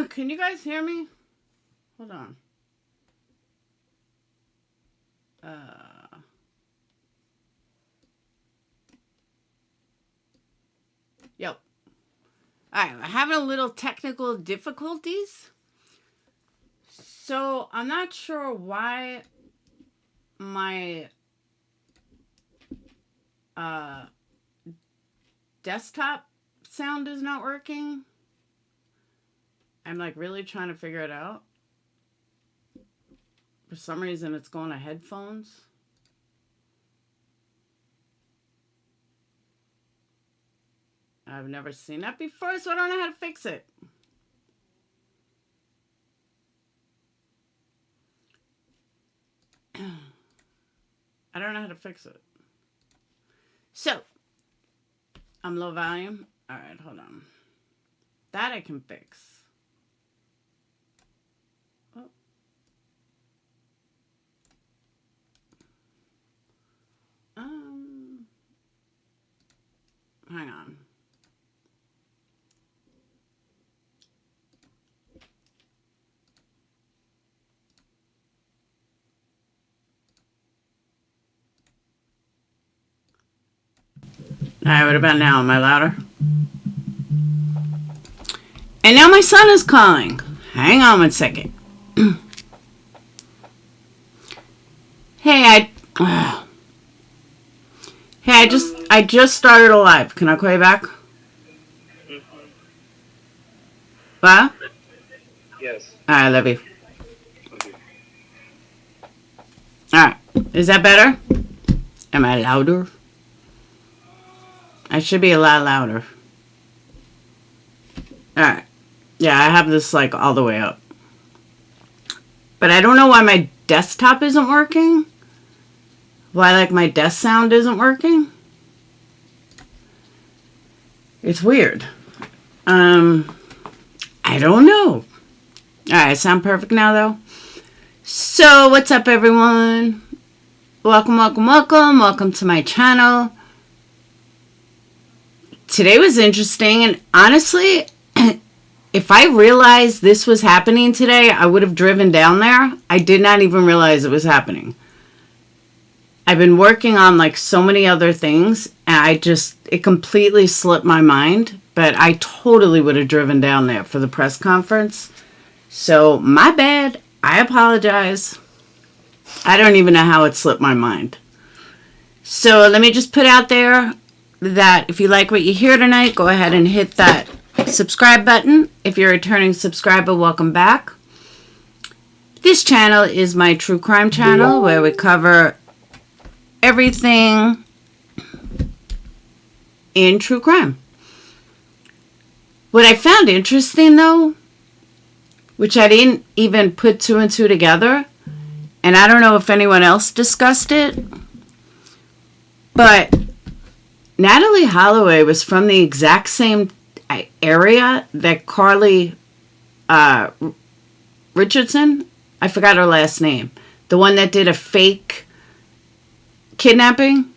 Can you guys hear me? Hold on. Yep. Alright, I'm having a little technical difficulties. So, I'm not sure why my desktop sound is not working. I'm like really trying to figure it out. For some reason, it's going to headphones. I've never seen that before, so I don't know how to fix it. I don't know how to fix it. So, I'm low volume. All right, hold on. That I can fix. Oh. Hang on. All right, what about now? Am I louder? And now my son is calling. Hang on one second. Hey, I just started a live. Can I call you back? What? Yes. All right, love you. All right, is that better? Am I louder? I should be a lot louder. Alright. Yeah, I have this like all the way up. But I don't know why my desktop isn't working. Why like my desk sound isn't working. It's weird. I don't know. Alright, sound perfect now though. So, what's up everyone? Welcome, welcome, welcome. Welcome to my channel. Today was interesting, and honestly, if I realized this was happening today, I would have driven down there. I did not even realize it was happening. I've been working on like so many other things, and it completely slipped my mind, but I totally would have driven down there for the press conference. So, my bad. I apologize. I don't even know how it slipped my mind. So, let me just put out there that if you like what you hear tonight, go ahead and hit that subscribe button. If you're a returning subscriber, welcome back. This channel is my true crime channel where we cover everything in true crime. What I found interesting though, which I didn't even put two and two together, and I don't know if anyone else discussed it, but Natalee Holloway was from the exact same area that Carly Richardson, I forgot her last name, the one that did a fake kidnapping.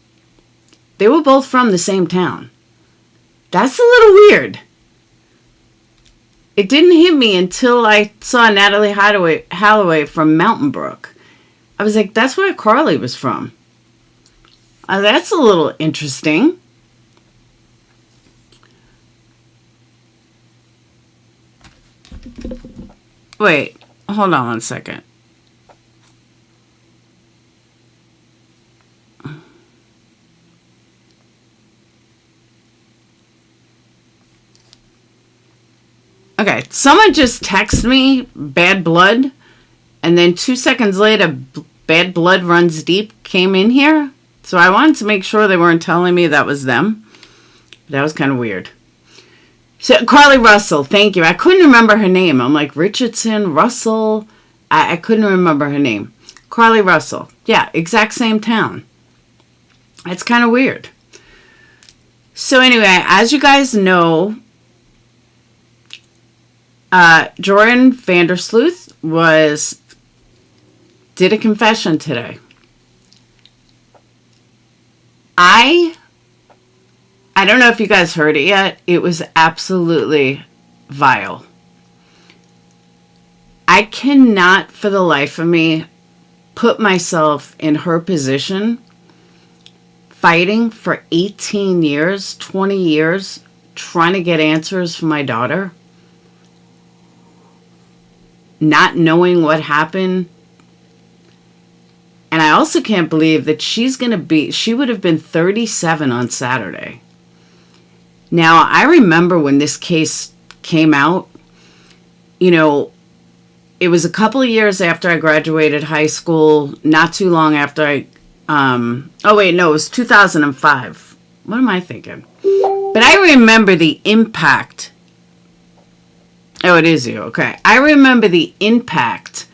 They were both from the same town. That's a little weird. It didn't hit me until I saw Natalee Holloway from Mountain Brook. I was like, that's where Carly was from. That's a little interesting. Wait, hold on one second. Okay, someone just texted me bad blood, and then 2 seconds later, bad blood runs deep came in here. So I wanted to make sure they weren't telling me that was them. That was kind of weird. So, Carly Russell, thank you. I couldn't remember her name. I'm like, Richardson, Russell. I couldn't remember her name. Carly Russell. Yeah, exact same town. It's kind of weird. So anyway, as you guys know, Jordan Vandersloot did a confession today. I don't know if you guys heard it yet. It was absolutely vile. I cannot for the life of me put myself in her position, fighting for 18 years, 20 years, trying to get answers for my daughter, not knowing what happened. And I also can't believe that she would have been 37 on Saturday. Now, I remember when this case came out, you know, it was a couple of years after I graduated high school, not too long after it was 2005. What am I thinking? But I remember the impact. Oh, it is you. Okay. I remember the impact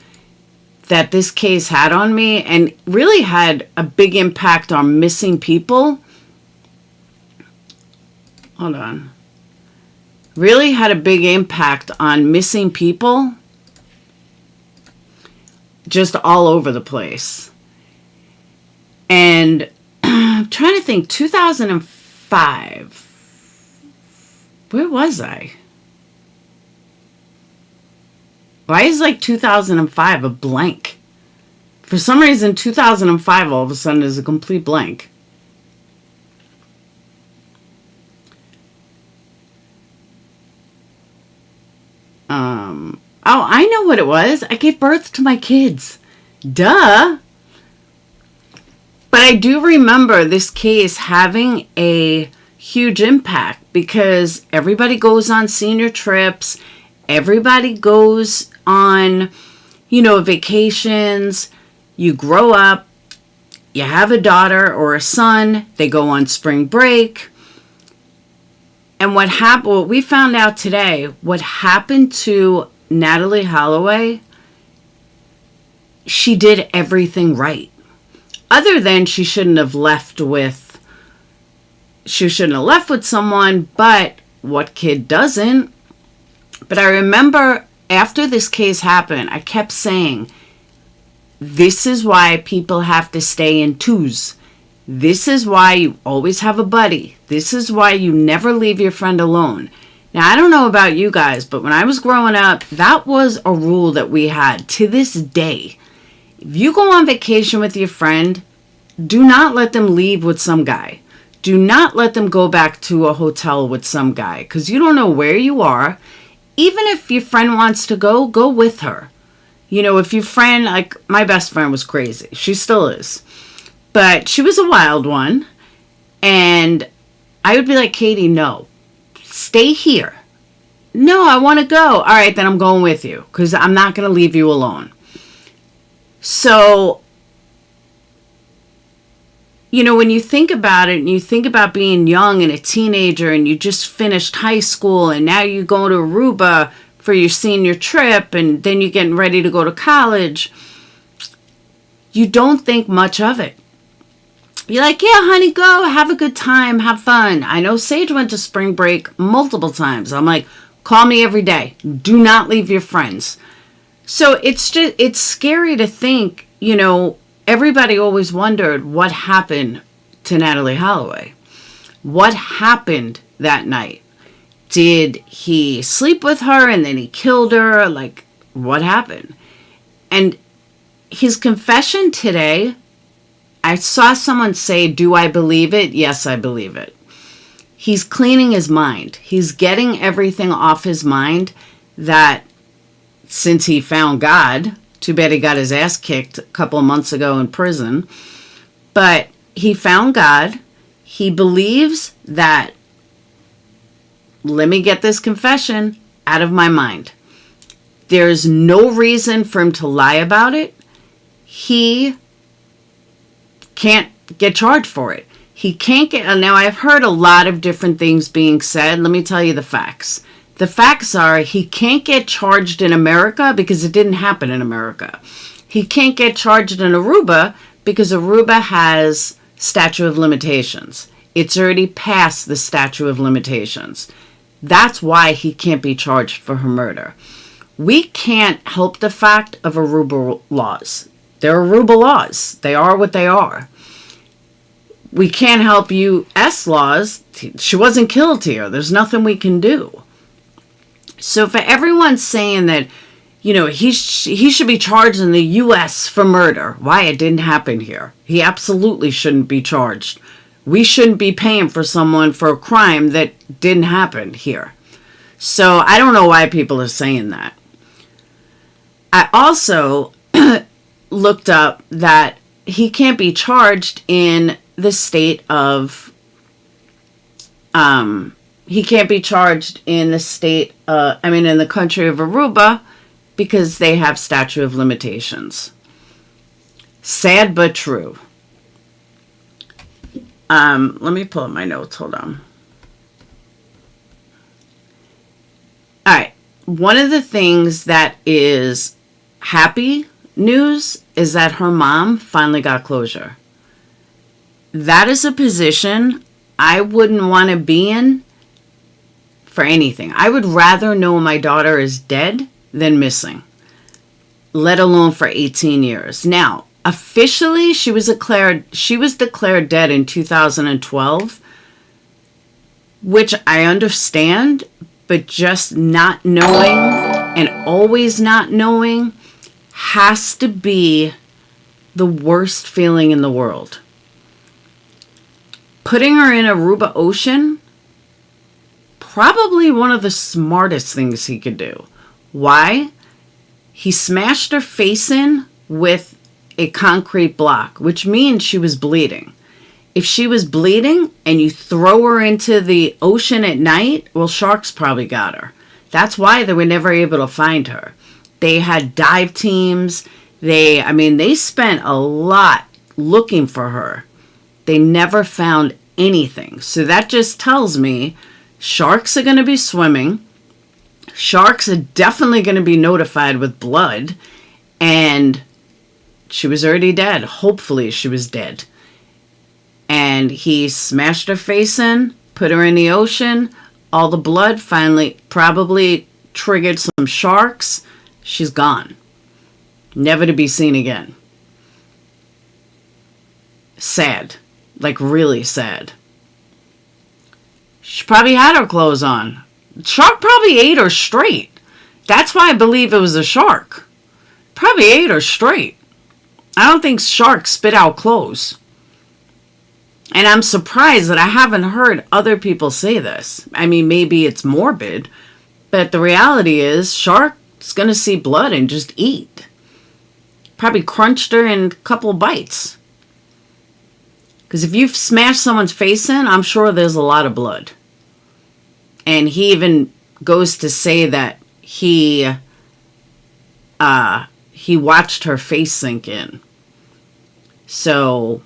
that this case had on me, and really had a big impact on missing people. Hold on. Really had a big impact on missing people just all over the place. And I'm trying to think, 2005. Where was I? Why is like 2005 a blank? For some reason, 2005 all of a sudden is a complete blank. Oh, I know what it was. I gave birth to my kids. Duh. But I do remember this case having a huge impact because everybody goes on senior trips. Everybody goes on, vacations. You grow up. You have a daughter or a son. They go on spring break. And what we found out today, what happened to Natalee Holloway, she did everything right. Other than she shouldn't have left with someone, but what kid doesn't? But I remember after this case happened, I kept saying, this is why people have to stay in twos. This is why you always have a buddy. This is why you never leave your friend alone. Now, I don't know about you guys, but when I was growing up, that was a rule that we had to this day. If you go on vacation with your friend, do not let them leave with some guy. Do not let them go back to a hotel with some guy, because you don't know where you are. Even if your friend wants to go with her. If your friend, like my best friend was crazy. She still is. But she was a wild one. And I would be like, Katie, no. Stay here. No, I want to go. All right, then I'm going with you. Because I'm not going to leave you alone. So, when you think about it, and you think about being young and a teenager, and you just finished high school, and now you go to Aruba for your senior trip, and then you're getting ready to go to college, you don't think much of it. You're like, yeah, honey, go, have a good time, have fun. I know Sage went to spring break multiple times. I'm like, call me every day. Do not leave your friends. So it's scary to think, everybody always wondered what happened to Natalee Holloway. What happened that night? Did he sleep with her and then he killed her? Like, what happened? And his confession today, I saw someone say, do I believe it? Yes, I believe it. He's cleaning his mind. He's getting everything off his mind that since he found God, too bad he got his ass kicked a couple of months ago in prison. But he found God. He believes that, let me get this confession out of my mind. There's no reason for him to lie about it. He can't get charged for it. He can't get... Now, I've heard a lot of different things being said. Let me tell you the facts. The facts are he can't get charged in America because it didn't happen in America. He can't get charged in Aruba because Aruba has statute of limitations. It's already past the statute of limitations. That's why he can't be charged for her murder. We can't help the fact of Aruba laws. They're Aruba laws. They are what they are. We can't help U.S. laws. She wasn't killed here. There's nothing we can do. So for everyone saying that, he should be charged in the U.S. for murder. Why? It didn't happen here. He absolutely shouldn't be charged. We shouldn't be paying for someone for a crime that didn't happen here. So I don't know why people are saying that. I also looked up that he can't be charged in the state of, he can't be charged in the state, in the country of Aruba, because they have statute of limitations. Sad but true. Let me pull up my notes. Hold on. All right. One of the things that is happy news is that her mom finally got closure. That is a position I wouldn't want to be in for anything. I would rather know my daughter is dead than missing, let alone for 18 years. Now, officially, she was declared dead in 2012, which I understand, but just not knowing and always not knowing has to be the worst feeling in the world. Putting her in Aruba Ocean, probably one of the smartest things he could do. Why? He smashed her face in with a concrete block, which means she was bleeding. If she was bleeding and you throw her into the ocean at night, well, sharks probably got her. That's why they were never able to find her. They had dive teams. They spent a lot looking for her. They never found anything. So that just tells me sharks are going to be swimming. Sharks are definitely going to be notified with blood. And she was already dead. Hopefully she was dead. And he smashed her face in, put her in the ocean. All the blood finally probably triggered some sharks. She's gone. Never to be seen again. Sad. Like really sad. She probably had her clothes on. Shark probably ate her straight. That's why I believe it was a shark. Probably ate her straight. I don't think sharks spit out clothes. And I'm surprised that I haven't heard other people say this. Maybe it's morbid, but the reality is shark's going to see blood and just eat. Probably crunched her in a couple bites. Because if you've smashed someone's face in, I'm sure there's a lot of blood. And he even goes to say that he watched her face sink in. So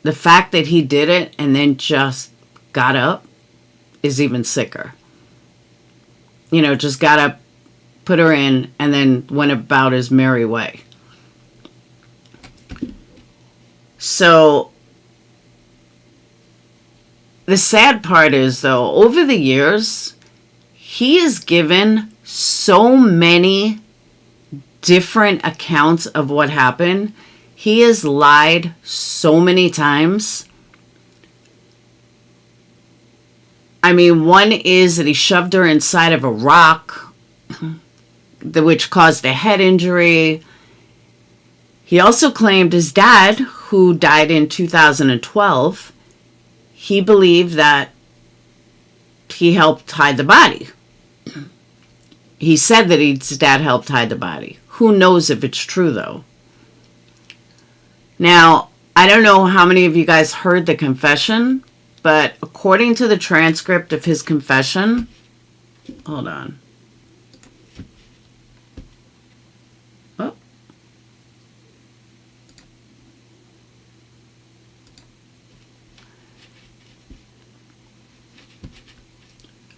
the fact that he did it and then just got up is even sicker. Just got up, put her in, and then went about his merry way. So the sad part is, though, over the years, he has given so many different accounts of what happened. He has lied so many times. One is that he shoved her inside of a rock, which caused a head injury. He also claimed his dad, who died in 2012, he believed that he helped hide the body. He said that his dad helped hide the body. Who knows if it's true, though? Now, I don't know how many of you guys heard the confession, but according to the transcript of his confession, hold on. Oh.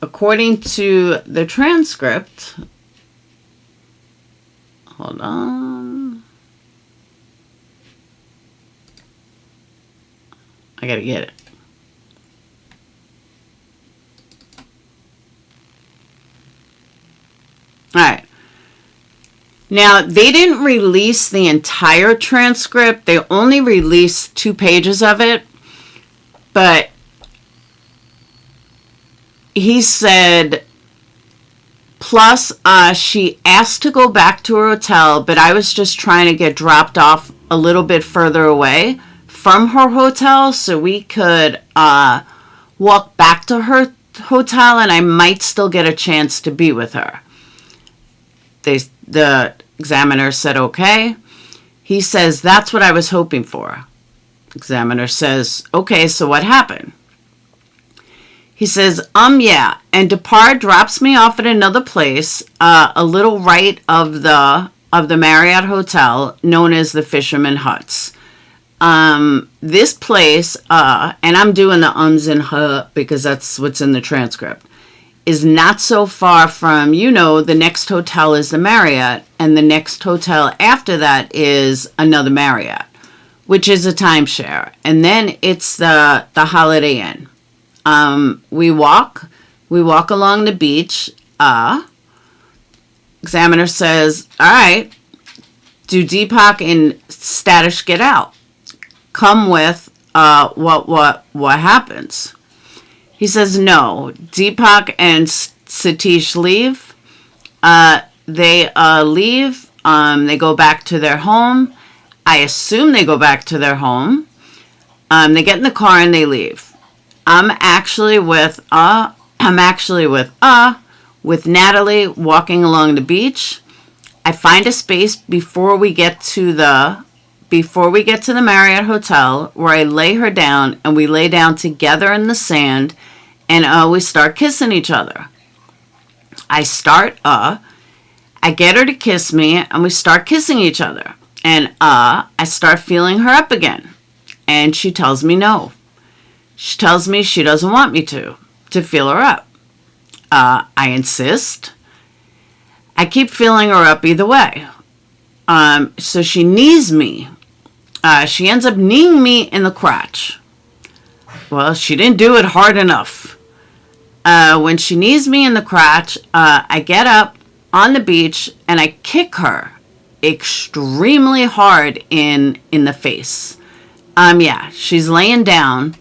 According to the transcript, hold on. I gotta get it. All right. Now, they didn't release the entire transcript. They only released 2 pages of it. But he said Plus, she asked to go back to her hotel, but I was just trying to get dropped off a little bit further away from her hotel so we could walk back to her hotel and I might still get a chance to be with her. The examiner said, okay. He says, that's what I was hoping for. Examiner says, okay, so what happened? He says, yeah. And Depart drops me off at another place, a little right of the Marriott Hotel, known as the Fisherman Huts. This place, and I'm doing the ums and because that's what's in the transcript, is not so far from, the next hotel is the Marriott, and the next hotel after that is another Marriott, which is a timeshare. And then it's the Holiday Inn. We walk along the beach. Examiner says, all right, do Deepak and Statish get out? Come with, what happens? He says, no, Deepak and Satish leave. They leave. They go back to their home. I assume they go back to their home. They get in the car and they leave. I'm actually with Natalee walking along the beach. I find a space before we get to the Marriott Hotel where I lay her down and we lay down together in the sand and we start kissing each other. I get her to kiss me and we start kissing each other. And I start feeling her up again. And she tells me no. She tells me she doesn't want me to feel her up. I insist. I keep feeling her up either way. So she knees me. She ends up kneeing me in the crotch. Well, she didn't do it hard enough. When she knees me in the crotch, I get up on the beach and I kick her extremely hard in the face. She's laying down.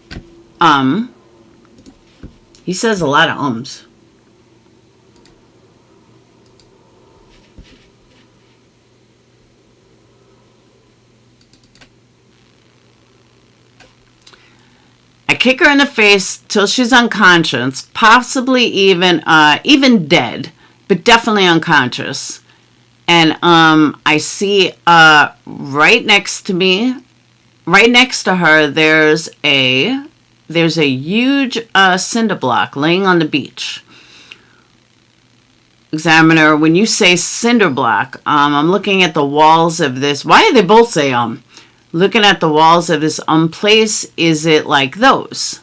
He says a lot of ums. I kick her in the face till she's unconscious, possibly even dead, but definitely unconscious. And I see right next to me, right next to her, there's a huge cinder block laying on the beach. Examiner, when you say cinder block, I'm looking at the walls of this. Why do they both say Looking at the walls of this place, is it like those?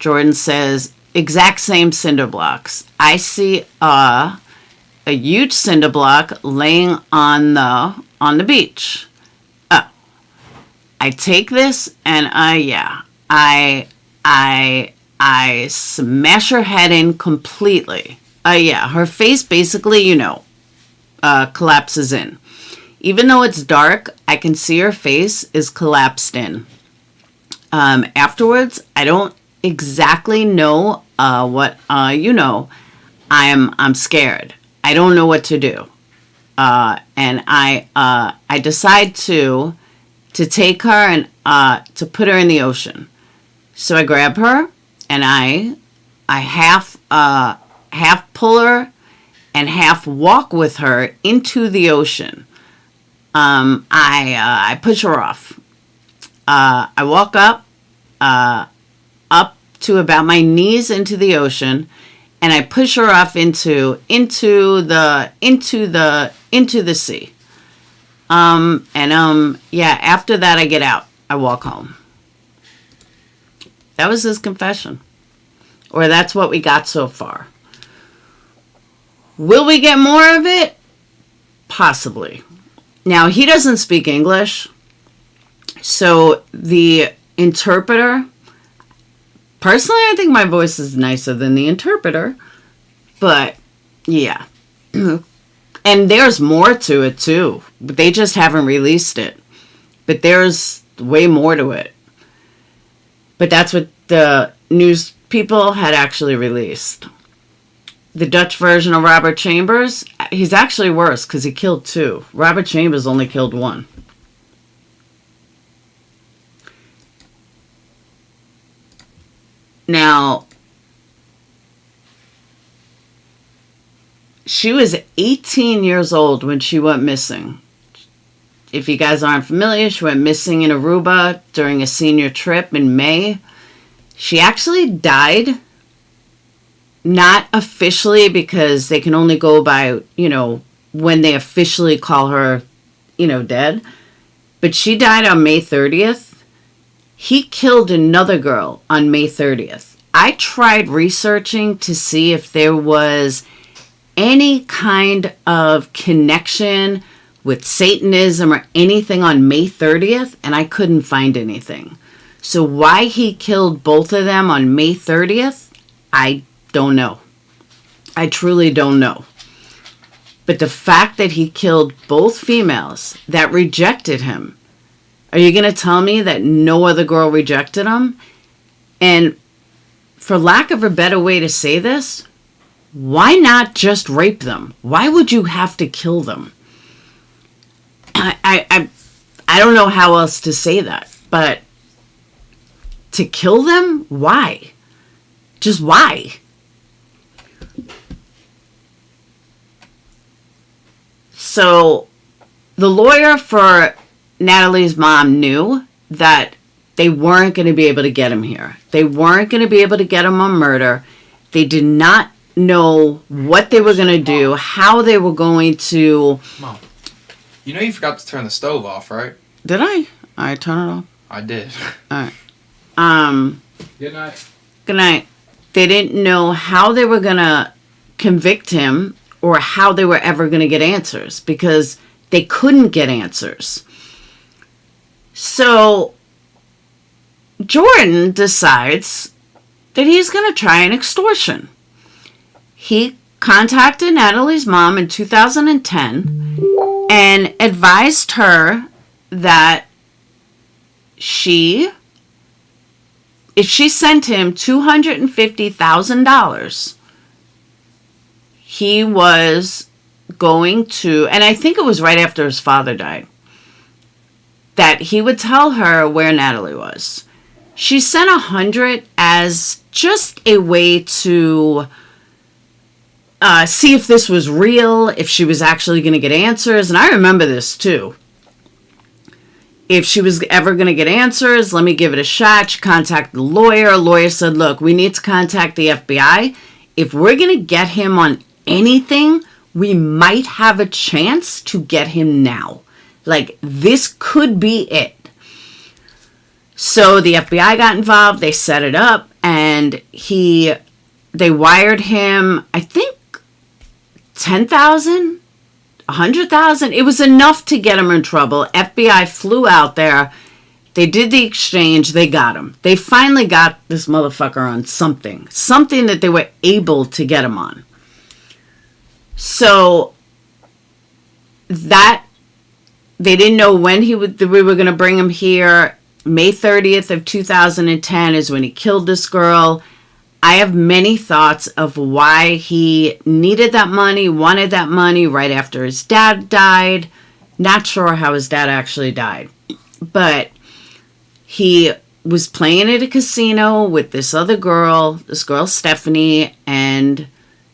Jordan says, exact same cinder blocks. I see a huge cinder block laying on the beach. I take this and I smash her head in completely. Her face basically, collapses in. Even though it's dark, I can see her face is collapsed in. Afterwards, I don't exactly know what, I'm scared. I don't know what to do. And I decide to take her and to put her in the ocean. So I grab her and I half pull her and half walk with her into the ocean. I push her off. I walk up to about my knees into the ocean, and I push her off into the sea. After that I get out. I walk home. That was his confession. Or that's what we got so far. Will we get more of it? Possibly. Now, he doesn't speak English, so the interpreter, personally, I think my voice is nicer than the interpreter, but yeah. And there's more to it, too. They just haven't released it. But there's way more to it. But that's what the news people had actually released. the Dutch version of Robert Chambers, he's actually worse because he killed 2. Robert Chambers only killed 1. Now, she was 18 years old when she went missing. If you guys aren't familiar, she went missing in Aruba during a senior trip in May. She actually died, not officially because they can only go by, when they officially call her, dead. But she died on May 30th. He killed another girl on May 30th. I tried researching to see if there was any kind of connection with Satanism or anything on May 30th, and I couldn't find anything. So why he killed both of them on May 30th, I don't know. I truly don't know. But the fact that he killed both females that rejected him, are you going to tell me that no other girl rejected him? And for lack of a better way to say this, why not just rape them? Why would you have to kill them? I don't know how else to say that, but to kill them? Why? Just why? So the lawyer for Natalee's mom knew that they weren't going to be able to get him here. They weren't going to be able to get him on murder. They did not know what they were going to do, how they were going to... Mom, you forgot to turn the stove off, right? Did I? I turn it off. I did. All right. Good night. Good night. They didn't know how they were going to convict him or how they were ever going to get answers because they couldn't get answers. So Jordan decides that he's going to try an extortion. He contacted Natalee's mom in 2010 and advised her that if she sent him $250,000, he was going to, and I think it was right after his father died, that he would tell her where Natalee was. She sent 100 as just a way to see if this was real, if she was actually going to get answers. And I remember this too. If she was ever going to get answers, let me give it a shot. She contacted the lawyer. The lawyer said, look, we need to contact the FBI. If we're going to get him on anything, we might have a chance to get him now. Like, this could be it. So the FBI got involved. They set it up, and they wired him, I think, $10,000, $100,000. It was enough to get him in trouble. FBI flew out there. They did the exchange. They got him. They finally got this motherfucker on something that they were able to get him on. So that they didn't know when we were going to bring him here. May 30th of 2010 is when he killed this girl. I have many thoughts of why he needed that money, wanted that money right after his dad died. Not sure how his dad actually died. But he was playing at a casino with this other girl, Stephanie, and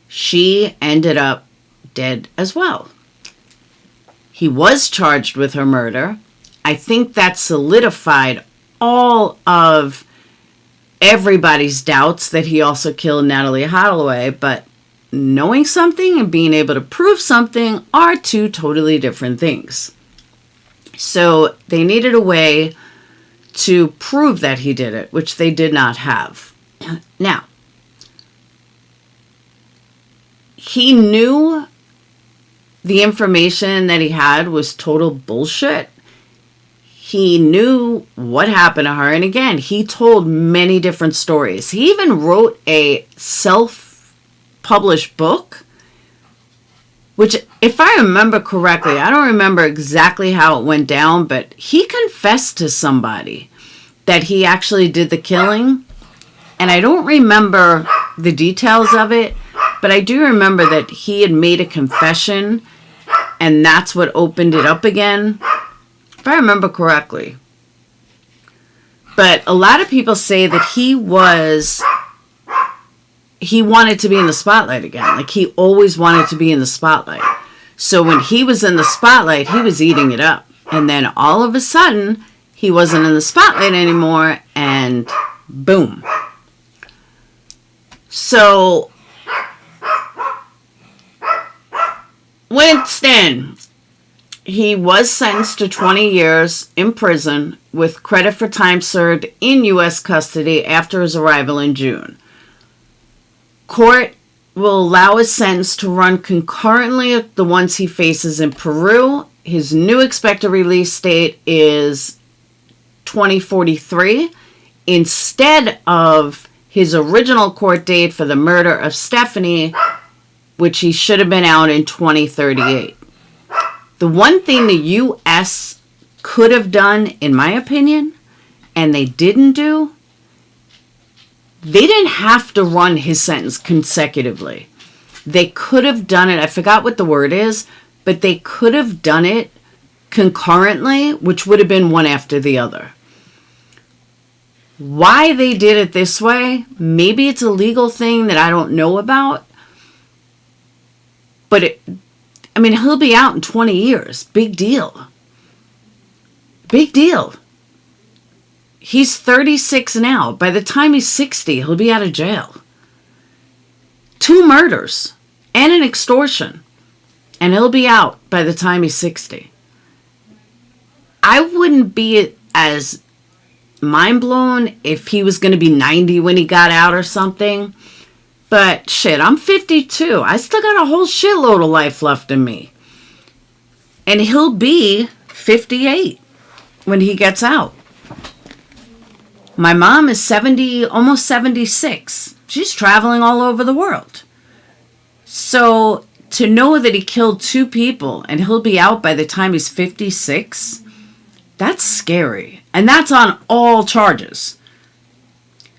she ended up dead as well. He was charged with her murder. I think that solidified all of everybody's doubts that he also killed Natalee Holloway, but knowing something and being able to prove something are two totally different things. So they needed a way to prove that he did it, which they did not have. Now, he knew the information that he had was total bullshit. He knew what happened to her. And again, he told many different stories. He even wrote a self-published book, which, if I remember correctly, I don't remember exactly how it went down, but he confessed to somebody that he actually did the killing. And I don't remember the details of it, But I do remember that he had made a confession, and that's what opened it up again, if I remember correctly. But a lot of people say that he wanted to be in the spotlight again. Like, he always wanted to be in the spotlight. So when he was in the spotlight, he was eating it up. And then all of a sudden, he wasn't in the spotlight anymore, and boom. So, Winston, he was sentenced to 20 years in prison with credit for time served in U.S. custody after his arrival in June. Court will allow his sentence to run concurrently with the ones he faces in Peru. His new expected release date is 2043 instead of his original court date for the murder of Stephanie, which he should have been out in 2038. The one thing the U.S. could have done, in my opinion, and they didn't do, they didn't have to run his sentence consecutively. They could have done it, I forgot what the word is, but they could have done it concurrently, which would have been one after the other. Why they did it this way, maybe it's a legal thing that I don't know about, but he'll be out in 20 years. Big deal. Big deal. He's 36 now. By the time he's 60, he'll be out of jail. 2 murders and an extortion. And he'll be out by the time he's 60. I wouldn't be as mind blown if he was going to be 90 when he got out or something. But shit, I'm 52. I still got a whole shitload of life left in me. And he'll be 58 when he gets out. My mom is 70, almost 76. She's traveling all over the world. So to know that he killed 2 people and he'll be out by the time he's 56, that's scary. And that's on all charges.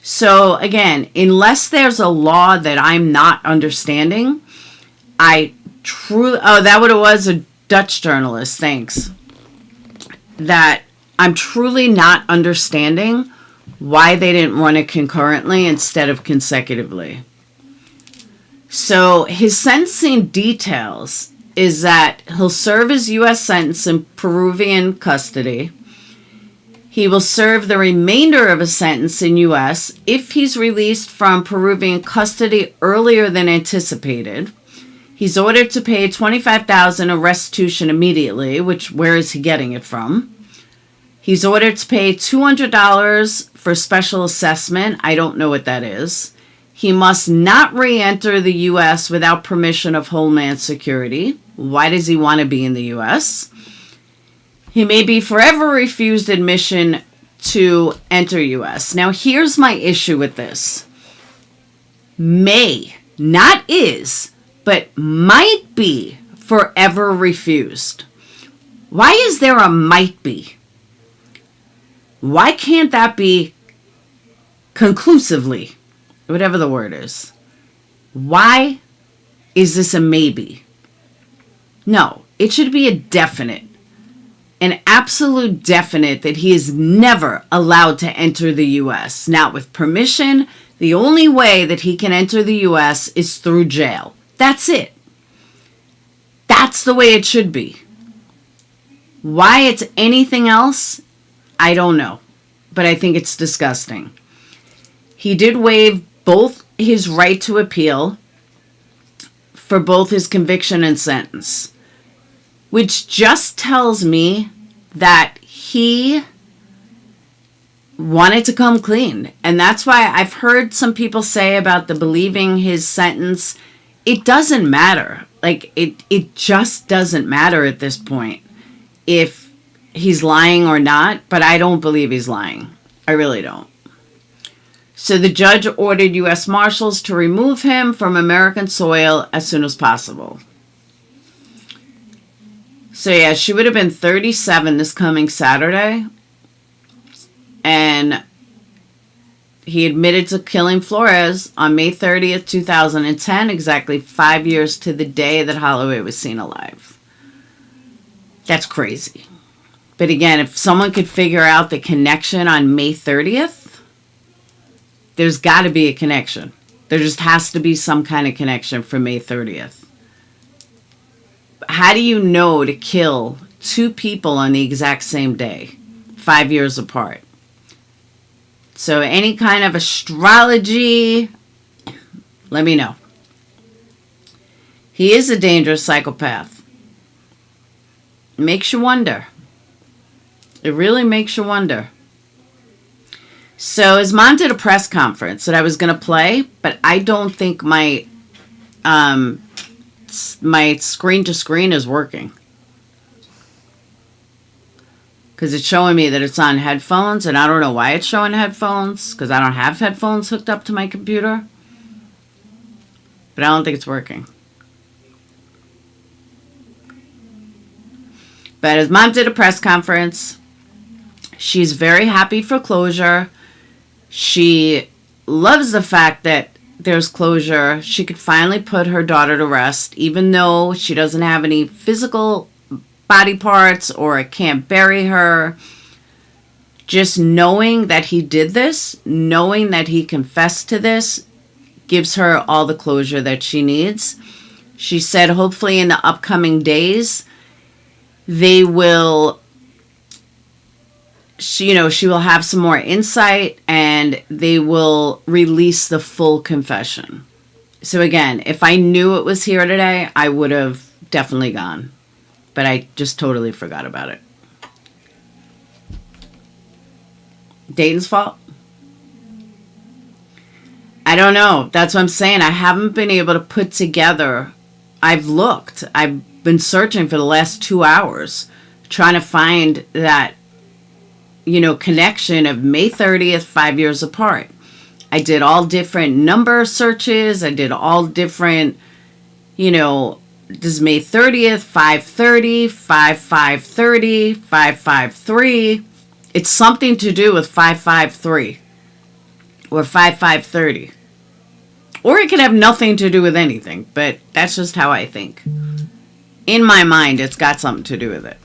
So again, unless there's a law that I'm not understanding, that what it was, a Dutch journalist, thanks. That I'm truly not understanding why they didn't run it concurrently instead of consecutively. So his sentencing details is that he'll serve his U.S. sentence in Peruvian custody. He will serve the remainder of his sentence in U.S. if he's released from Peruvian custody earlier than anticipated. He's ordered to pay $25,000 in restitution immediately, where is he getting it from? He's ordered to pay $200 for special assessment. I don't know what that is. He must not re-enter the U.S. without permission of Homeland Security. Why does he want to be in the U.S.? He may be forever refused admission to enter U.S. Now, here's my issue with this. May, not is, but might be forever refused. Why is there a might be? Why can't that be conclusively, whatever the word is? Why is this a maybe? No, it should be a definite. An absolute definite that he is never allowed to enter the U.S. Not with permission. The only way that he can enter the U.S. is through jail. That's it. That's the way it should be. Why it's anything else, I don't know. But I think it's disgusting. He did waive both his right to appeal for both his conviction and sentence, which just tells me that he wanted to come clean. And that's why I've heard some people say about the believing his sentence. It doesn't matter. Like, it just doesn't matter at this point if he's lying or not. But I don't believe he's lying. I really don't. So the judge ordered U.S. Marshals to remove him from American soil as soon as possible. So yeah, she would have been 37 this coming Saturday. And he admitted to killing Flores on May 30th, 2010, exactly 5 years to the day that Holloway was seen alive. That's crazy. But again, if someone could figure out the connection on May 30th, there's got to be a connection. There just has to be some kind of connection for May 30th. How do you know to kill two people on the exact same day, 5 years apart? So any kind of astrology, let me know. He is a dangerous psychopath. It makes you wonder. It really makes you wonder. So his mom did a press conference that I was going to play, but I don't think my screen to screen is working. Because it's showing me that it's on headphones, and I don't know why it's showing headphones, because I don't have headphones hooked up to my computer. But I don't think it's working. But his mom did a press conference. She's very happy for closure. She loves the fact that there's closure. She could finally put her daughter to rest, even though she doesn't have any physical body parts or can't bury her. Just knowing that he did this, knowing that he confessed to this, gives her all the closure that she needs. She said hopefully in the upcoming days, they will, she will have some more insight and they will release the full confession. So again, if I knew it was here today, I would have definitely gone. But I just totally forgot about it. Dayton's fault? I don't know. That's what I'm saying. I haven't been able to put together. I've looked. I've been searching for the last 2 hours, trying to find that, connection of May 30th, 5 years apart. I did all different number searches. I did all different, this is May 30th, 5:30, 5:30, 5:53. It's something to do with 5:53 or 5:30. Or it could have nothing to do with anything, but that's just how I think. In my mind, it's got something to do with it.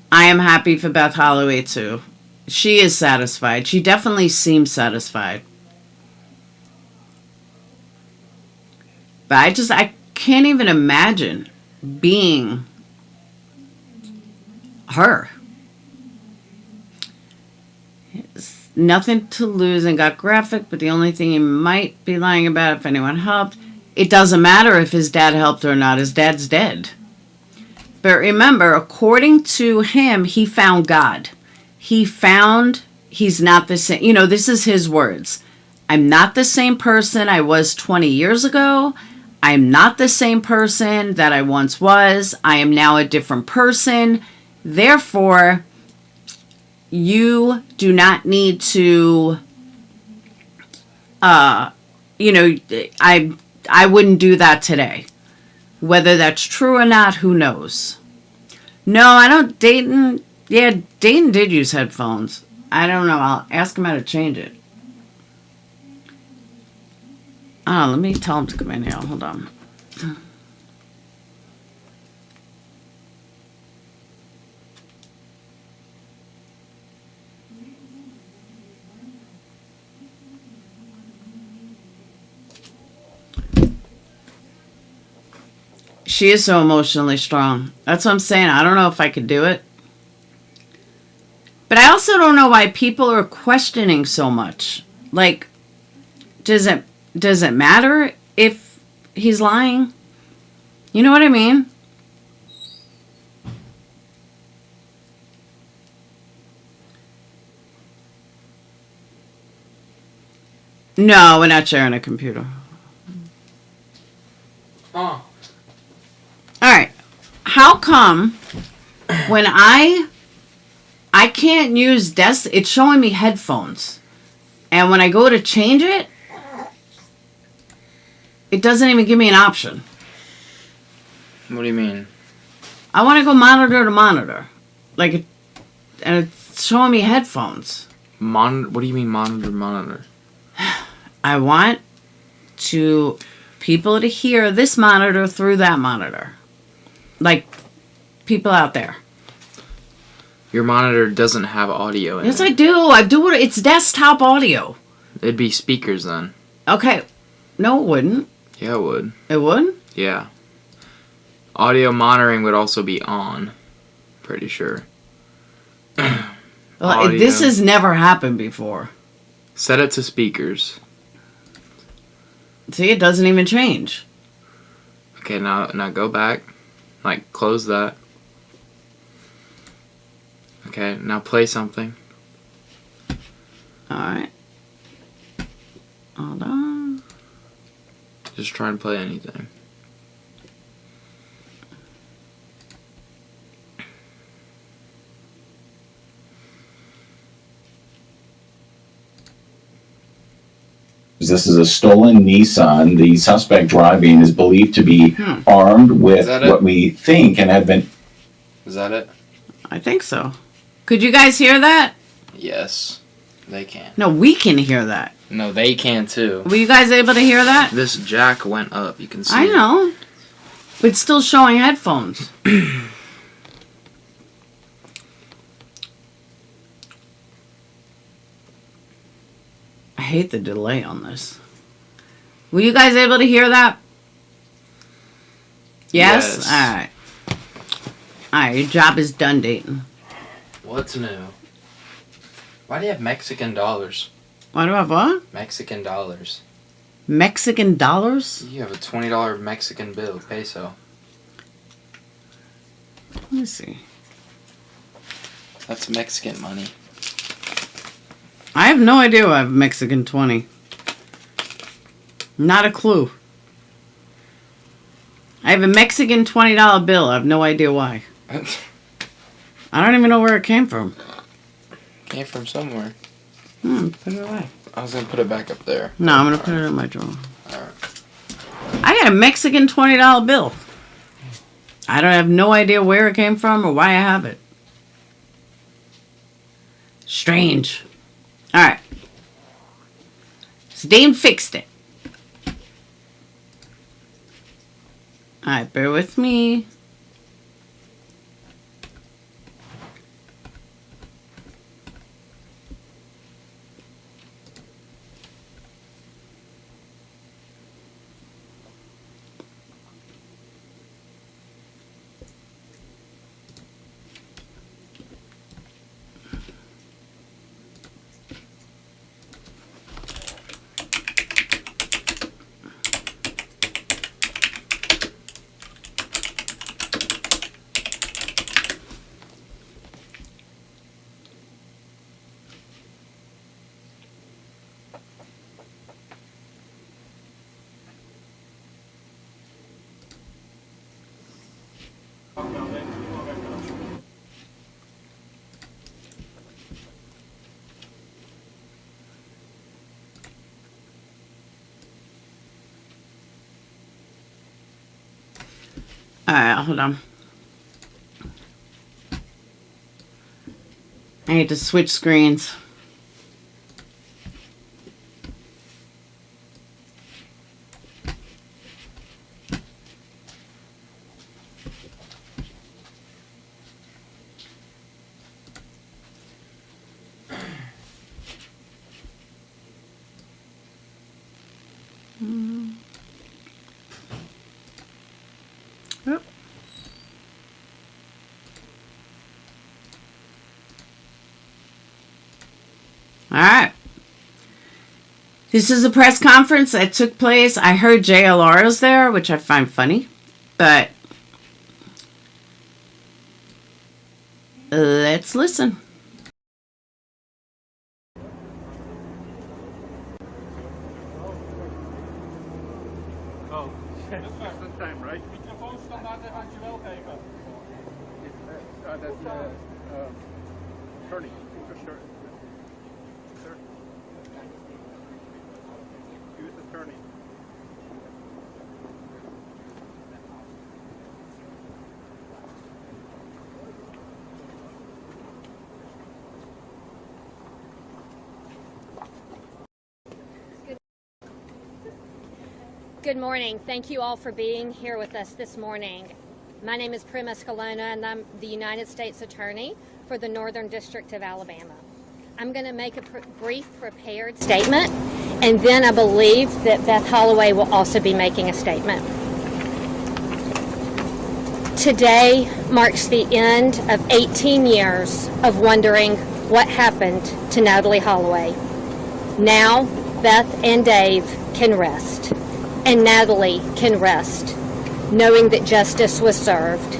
I am happy for Beth Holloway too. She is satisfied. She definitely seems satisfied. But I can't even imagine being her. Nothing to lose and got graphic, but the only thing he might be lying about if anyone helped. It doesn't matter if his dad helped or not. His dad's dead. But remember, according to him, he found God. He's not the same. This is his words. I'm not the same person I was 20 years ago. I'm not the same person that I once was. I am now a different person. Therefore, you do not need to, I wouldn't do that today. Whether that's true or not, who knows? No, I don't. Dayton did use headphones. I don't know. I'll ask him how to change it. Oh, let me tell him to come in here. Hold on. She is so emotionally strong. That's what I'm saying. I don't know if I could do it. But I also don't know why people are questioning so much. Like, does it matter if he's lying? You know what I mean? No, we're not sharing a computer. Oh. All right. How come when I can't use it's showing me headphones. And when I go to change it, it doesn't even give me an option. What do you mean? I want to go monitor to monitor. Like, and it's showing me headphones. What do you mean monitor? I want people to hear this monitor through that monitor. Like, people out there. Your monitor doesn't have audio in Yes, it. I do. It's desktop audio. It'd be speakers then. Okay. No, it wouldn't. Yeah, it would. It wouldn't? Yeah. Audio monitoring would also be on. Pretty sure. Well, this has never happened before. Set it to speakers. See, it doesn't even change. Okay, now go back. Like, close that. Okay, now play something. Alright. Hold on. Just try and play anything. This is a stolen Nissan. The suspect driving is believed to be armed with what we think and have been... Is that it? I think so. Could you guys hear that? Yes, they can. No, we can hear that. No, they can too. Were you guys able to hear that? This jack went up. You can see. I know. But it's still showing headphones. I hate the delay on this. Were you guys able to hear that? Yes? Yes. Alright. Alright, your job is done, Dayton. What's new? Why do you have Mexican dollars? What do I have what? Mexican dollars. Mexican dollars? You have a $20 Mexican bill, peso. Let me see. That's Mexican money. I have no idea why I have Mexican 20. Not a clue. I have a Mexican $20 bill. I have no idea why. I don't even know where it came from. Came from somewhere. Put it away. I was gonna put it back up there. No, I'm gonna put it in my drawer. Alright. I got a Mexican $20 bill. I don't have no idea where it came from or why I have it. Strange. Alright. So Dane fixed it. Alright, bear with me. Alright, hold on. I need to switch screens. Yep. All right. This is a press conference that took place. I heard JLR is there, which I find funny, but let's listen. Oh, this is the time, right? Microfoon standaard eventueel geven. That's attorney. Sir. U.S. attorney. Good morning. Thank you all for being here with us this morning. My name is Prim Escalona, and I'm the United States Attorney for the Northern District of Alabama. I'm going to make a brief prepared statement, and then I believe that Beth Holloway will also be making a statement. Today marks the end of 18 years of wondering what happened to Natalee Holloway. Now, Beth and Dave can rest, and Natalee can rest, knowing that justice was served.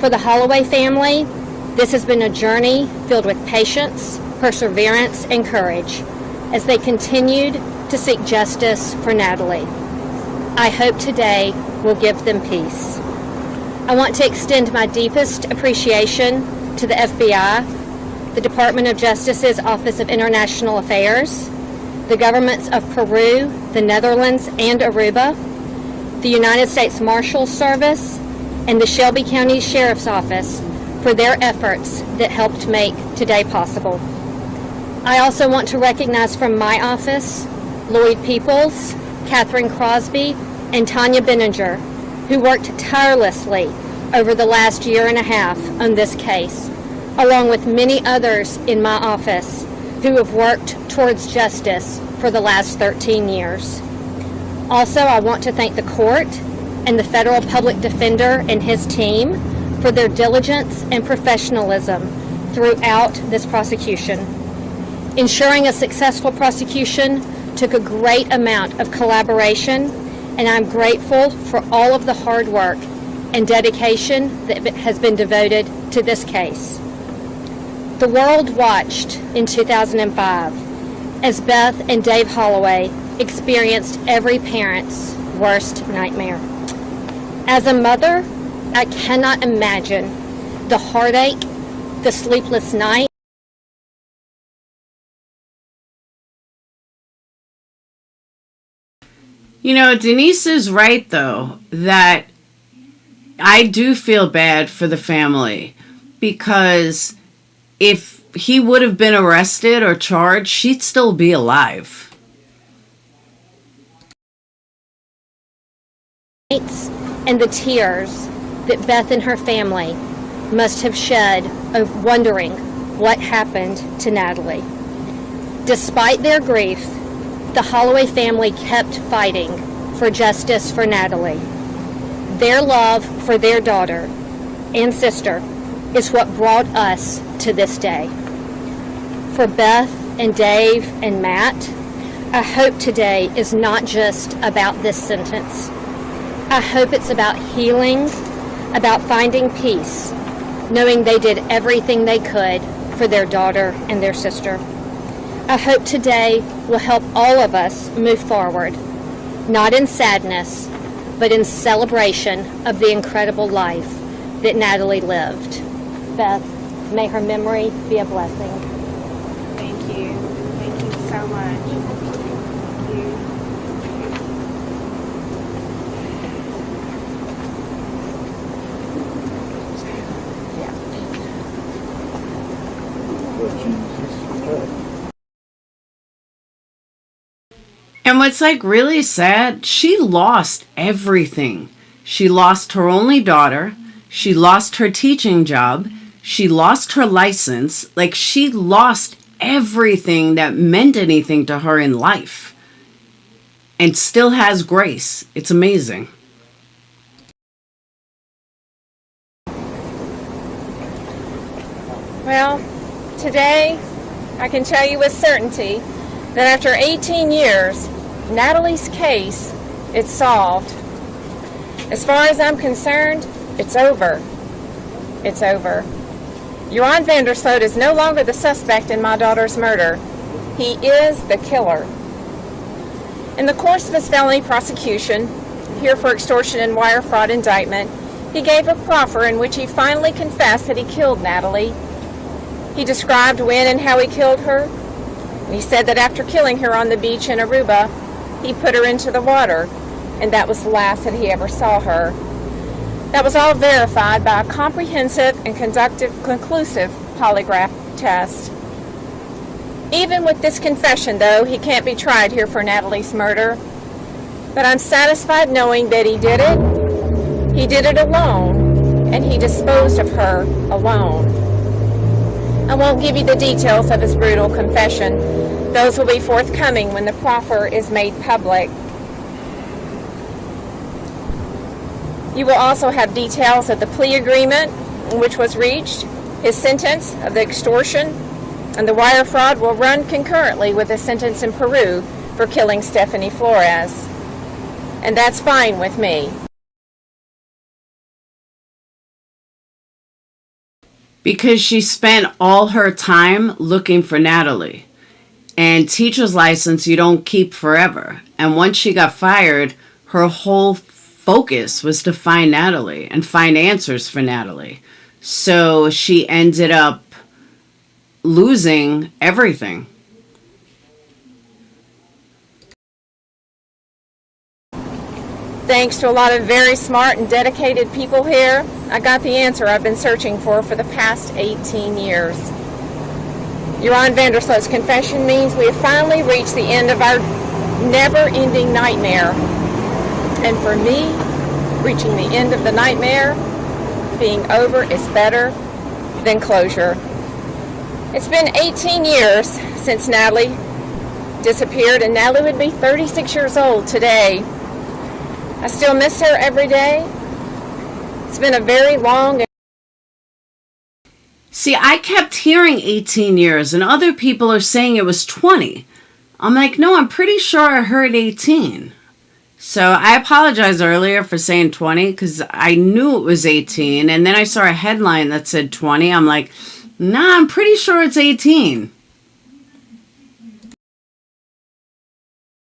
For the Holloway family, this has been a journey filled with patience, perseverance, and courage as they continued to seek justice for Natalee. I hope today will give them peace. I want to extend my deepest appreciation to the FBI, the Department of Justice's Office of International Affairs, the governments of Peru, the Netherlands, and Aruba, the United States Marshals Service, and the Shelby County Sheriff's Office for their efforts that helped make today possible. I also want to recognize from my office Lloyd Peoples, Catherine Crosby, and Tanya Benninger, who worked tirelessly over the last year and a half on this case, along with many others in my office who have worked towards justice for the last 13 years. Also, I want to thank the court and the federal public defender and his team for their diligence and professionalism throughout this prosecution. Ensuring a successful prosecution took a great amount of collaboration, and I'm grateful for all of the hard work and dedication that has been devoted to this case. The world watched in 2005 as Beth and Dave Holloway experienced every parent's worst nightmare. As a mother, I cannot imagine the heartache, the sleepless night. You know, Denise is right, though, that I do feel bad for the family, because if he would have been arrested or charged, she'd still be alive. And the tears that Beth and her family must have shed of wondering what happened to Natalee. Despite their grief, the Holloway family kept fighting for justice for Natalee. Their love for their daughter and sister is what brought us to this day. For Beth and Dave and Matt, I hope today is not just about this sentence. I hope it's about healing, about finding peace, knowing they did everything they could for their daughter and their sister. I hope today will help all of us move forward, not in sadness, but in celebration of the incredible life that Natalee lived. Beth, may her memory be a blessing. Thank you. Thank you so much. Thank you. And what's like really sad, she lost everything. She lost her only daughter. She lost her teaching job. She lost her license. Like, she lost everything that meant anything to her in life. And still has grace. It's amazing. Well, today I can tell you with certainty that after 18 years, Natalee's case is solved. As far as I'm concerned, it's over. It's over. Johan Vandersloot is no longer the suspect in my daughter's murder. He is the killer. In the course of his felony prosecution, here for extortion and wire fraud indictment, he gave a proffer in which he finally confessed that he killed Natalee. He described when and how he killed her. He said that after killing her on the beach in Aruba, he put her into the water, and that was the last that he ever saw her. That was all verified by a comprehensive and conclusive polygraph test. Even with this confession, though, he can't be tried here for Natalee's murder. But I'm satisfied knowing that he did it. He did it alone, and he disposed of her alone. I won't give you the details of his brutal confession. Those will be forthcoming when the proffer is made public. You will also have details of the plea agreement which was reached, his sentence of the extortion, and the wire fraud will run concurrently with the sentence in Peru for killing Stephanie Flores. And that's fine with me. Because she spent all her time looking for Natalee. And teacher's license you don't keep forever. And once she got fired, her whole focus was to find Natalee and find answers for Natalee. So she ended up losing everything. Thanks to a lot of very smart and dedicated people here, I got the answer I've been searching for the past 18 years. Joran Vandersloot's confession means we have finally reached the end of our never-ending nightmare. And for me, reaching the end of the nightmare, being over is better than closure. It's been 18 years since Natalee disappeared, and Natalee would be 36 years old today. I still miss her every day. It's been a very long... See, I kept hearing 18 years, and other people are saying it was 20. I'm like, no, I'm pretty sure I heard 18. So I apologize earlier for saying 20, because I knew it was 18, and then I saw a headline that said 20. I'm like, nah, I'm pretty sure it's 18.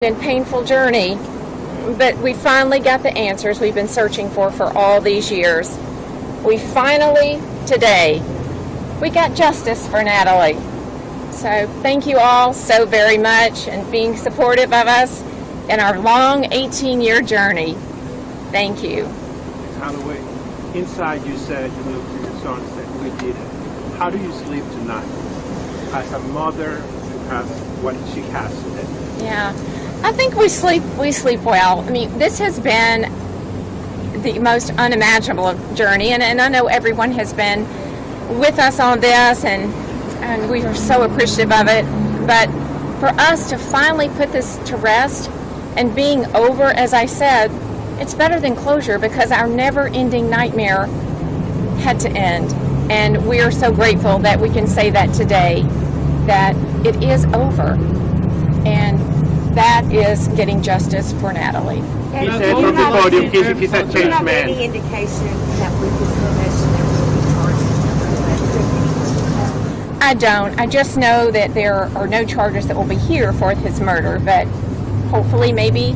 and painful journey, but we finally got the answers we've been searching for all these years. We finally, today, we got justice for Natalee. So thank you all so very much and being supportive of us in our long 18-year journey. Thank you. Ms. Holloway, inside you said you looked to your son and said, we did it. How do you sleep tonight? As a mother who has what she has today. Yeah, I think we sleep well. I mean, this has been the most unimaginable journey, and I know everyone has been with us on this, and we are so appreciative of it. But for us to finally put this to rest and being over, as I said, it's better than closure because our never-ending nightmare had to end. And we are so grateful that we can say that today, that it is over. And that is getting justice forAtalee. He said from the podium, he's a changed man. Any indication that we could finish and I don't. I just know that there are no charges that will be here for his murder, but hopefully maybe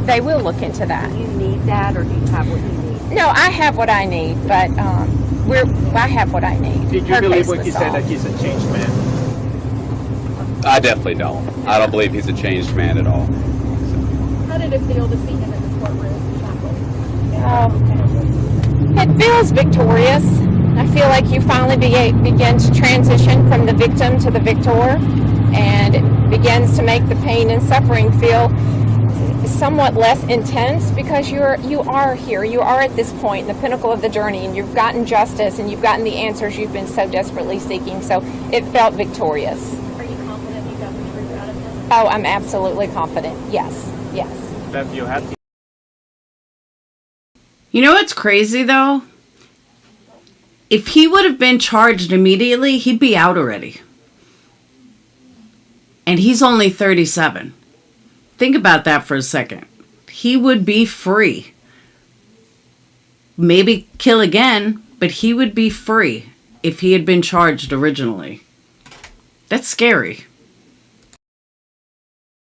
they will look into that. do you need that, or do you have what you need? No, I have what I need, but I have what I need. Did you Her believe case what was he said, solved. that he's a changed man? I definitely don't. I don't believe he's a changed man at all. How did it feel to see him in the courtroom shackled? It feels victorious. I feel like you finally begin to transition from the victim to the victor, and it begins to make the pain and suffering feel somewhat less intense because you are here. You are at this point, the pinnacle of the journey, and you've gotten justice and you've gotten the answers you've been so desperately seeking. So it felt victorious. Are you confident you got the truth out of him? Oh, I'm absolutely confident. Yes. That you had to. You know what's crazy, though? If he would have been charged immediately, he'd be out already. And he's only 37. Think about that for a second. He would be free. Maybe kill again, but he would be free if he had been charged originally. That's scary.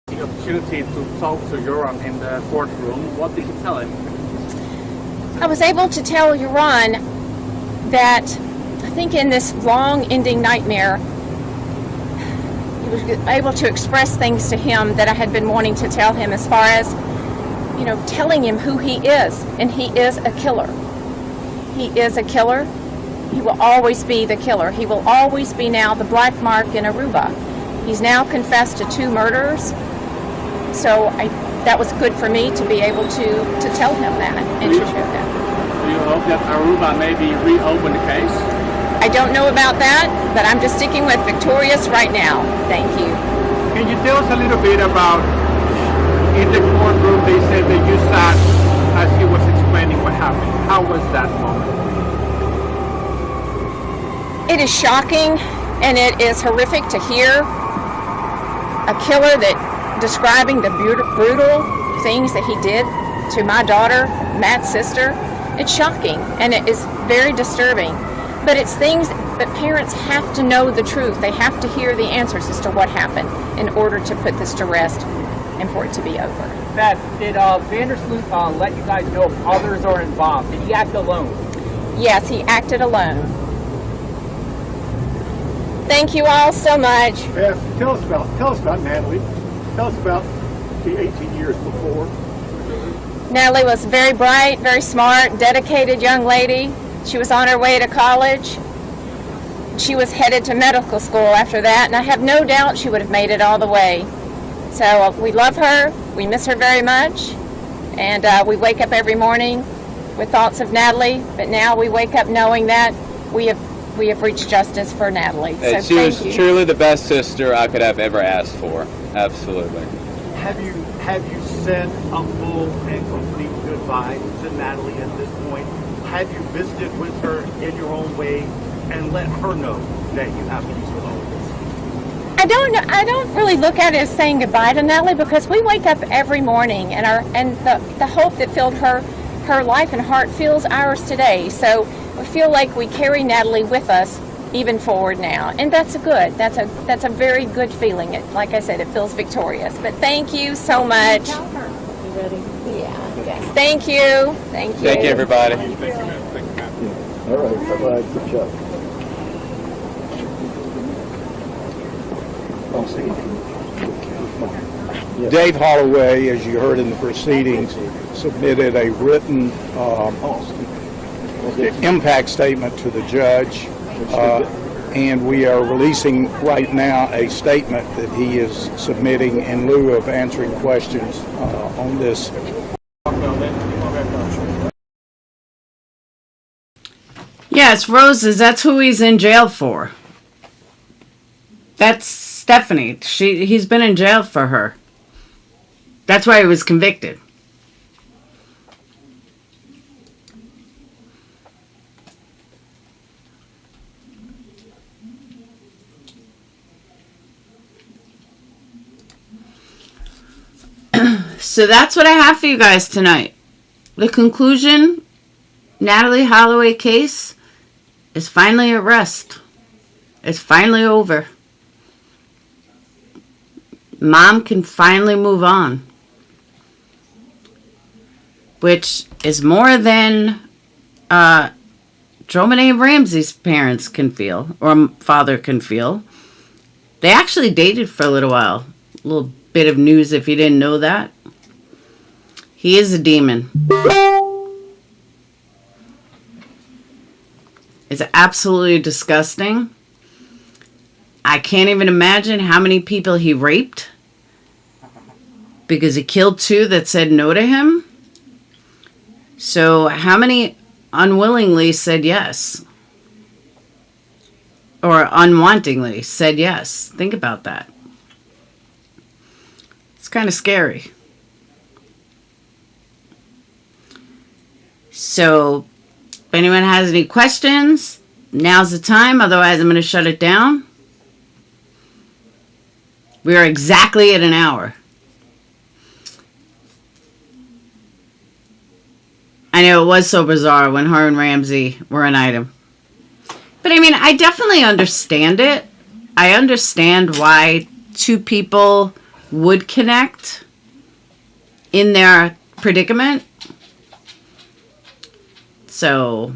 The opportunity to talk to Joran in the courtroom. What did you tell him? I was able to tell Joran that I think in this long-ending nightmare, he was able to express things to him that I had been wanting to tell him, as far as, telling him who he is. And he is a killer. He is a killer. He will always be the killer. He will always be now the black mark in Aruba. He's now confessed to 2 murders. So I that was good for me to be able to tell him that and to share that. Do you hope that Aruba maybe reopen the case? I don't know about that, but I'm just sticking with victorious right now. Thank you. Can you tell us a little bit about, in the courtroom, they said that you sat as he was explaining what happened. How was that moment? It is shocking and it is horrific to hear a killer that describing the brutal things that he did to my daughter, Matt's sister. It's shocking and it is very disturbing. But it's things that parents have to know the truth. They have to hear the answers as to what happened in order to put this to rest and for it to be over. Beth, did Vandersloot let you guys know if others are involved? Did he act alone? Yes, he acted alone. Thank you all so much. Beth, tell us about Natalee. Tell us about the 18 years before. Natalee was very bright, very smart, dedicated young lady. She was on her way to college. She was headed to medical school after that, and I have no doubt she would have made it all the way. So we love her, we miss her very much, and we wake up every morning with thoughts of Natalee, but now we wake up knowing that we have reached justice for Natalee. So She was truly the best sister I could have ever asked for. Absolutely. Have you said a full and complete goodbye to Natalee at this point? Have you visited with her in your own way and let her know that you have peace with all of this? I don't really look at it as saying goodbye to Natalee, because we wake up every morning and the hope that filled her life and heart fills ours today. So we feel like we carry Natalee with us even forward now, and that's a very good feeling. Like I said, it feels victorious. But thank you so much. You ready? Yeah. Yes. Thank you. Thank you. Thank you, everybody. Thank you, man. Thank you, man. All right, bye-bye. Good job. Dave Holloway, as you heard in the proceedings, submitted a written impact statement to the judge, and we are releasing right now a statement that he is submitting in lieu of answering questions on this. Yes, roses, that's who he's in jail for. That's Stephanie. He's been in jail for her. That's why he was convicted. So that's what I have for you guys tonight. The conclusion, Natalee Holloway case is finally at rest. It's finally over. Mom can finally move on. Which is more than Joe Ramsey's parents can feel, or father can feel. They actually dated for a little while. A little bit of news if you didn't know that. He is a demon. It's absolutely disgusting. I can't even imagine how many people he raped because he killed 2 that said no to him. So how many unwillingly said yes? Or unwantingly said yes? Think about that. It's kind of scary. So if anyone has any questions, now's the time. Otherwise, I'm going to shut it down. We are exactly at an hour. I know it was so bizarre when her and Ramsey were an item. But I mean, I definitely understand it. I understand why 2 people would connect in their predicament. So,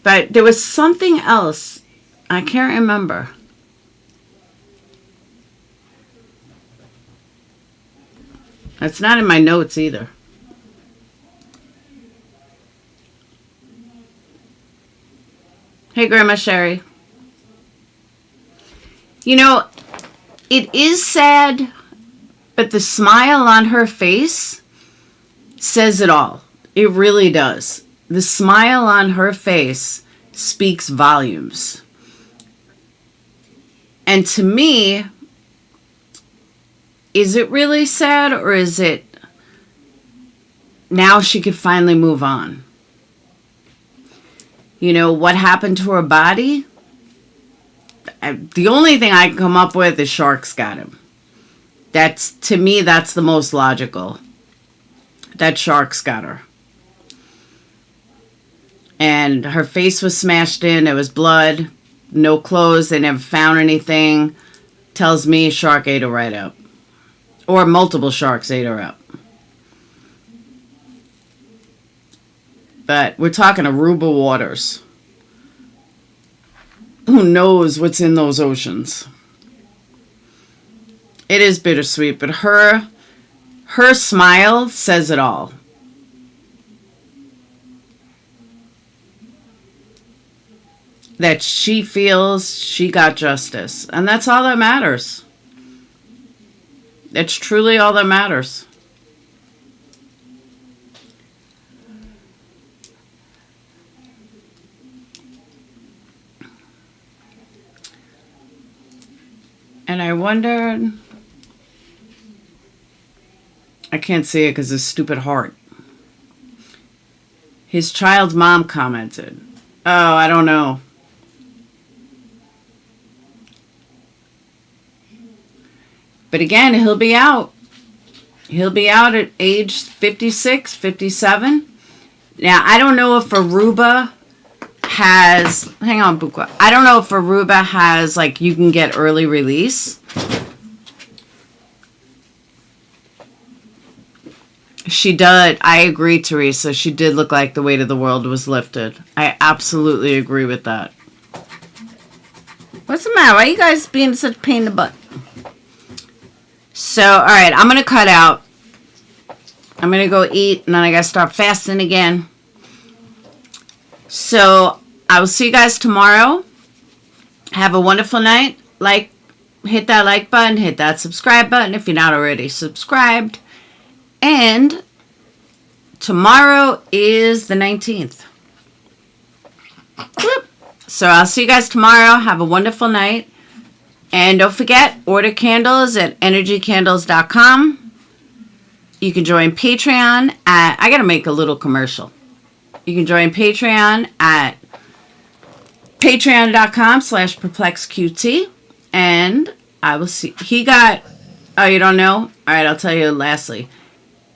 but there was something else. I can't remember. It's not in my notes either. Hey, Grandma Sherry. You know, it is sad But the smile on her face says it all. It really does. The smile on her face speaks volumes. And to me, is it really sad, or is it now she could finally move on? You know, what happened to her body? The only thing I can come up with is sharks got him. To me, that's the most logical. That sharks got her. And her face was smashed in. There was blood. No clothes. They never found anything. Tells me a shark ate her right up. Or multiple sharks ate her up. But we're talking Aruba waters. Who knows what's in those oceans? It is bittersweet, but her smile says it all. That she feels she got justice. And that's all that matters. It's truly all that matters. And I wondered, I can't see it because his stupid heart. His child's mom commented, oh, I don't know. But again, he'll be out. He'll be out at age 56, 57. Now, I don't know if Aruba has, hang on, Buka. I don't know if Aruba has, like, you can get early release. She did. I agree, Teresa. She did look like the weight of the world was lifted. I absolutely agree with that. What's the matter? Why are you guys being such a pain in the butt? So, all right, I'm going to cut out. I'm going to go eat, and then I got to start fasting again. So, I will see you guys tomorrow. Have a wonderful night. Hit that like button. Hit that subscribe button if you're not already subscribed. And tomorrow is the 19th. Whoop. So, I'll see you guys tomorrow. Have a wonderful night. And don't forget, order candles at energycandles.com. You can join Patreon at, I got to make a little commercial. You can join Patreon at patreon.com/PURPLEXEDQT. And I will see, oh, you don't know? All right, I'll tell you lastly.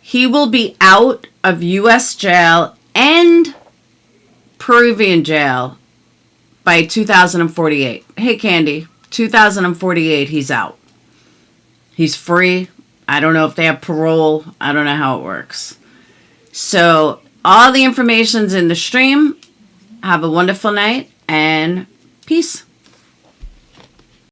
He will be out of U.S. jail and Peruvian jail by 2048. Hey, Candy. 2048, he's out. He's free. I don't know if they have parole. I don't know how it works. So, all the information's in the stream. Have a wonderful night, and peace.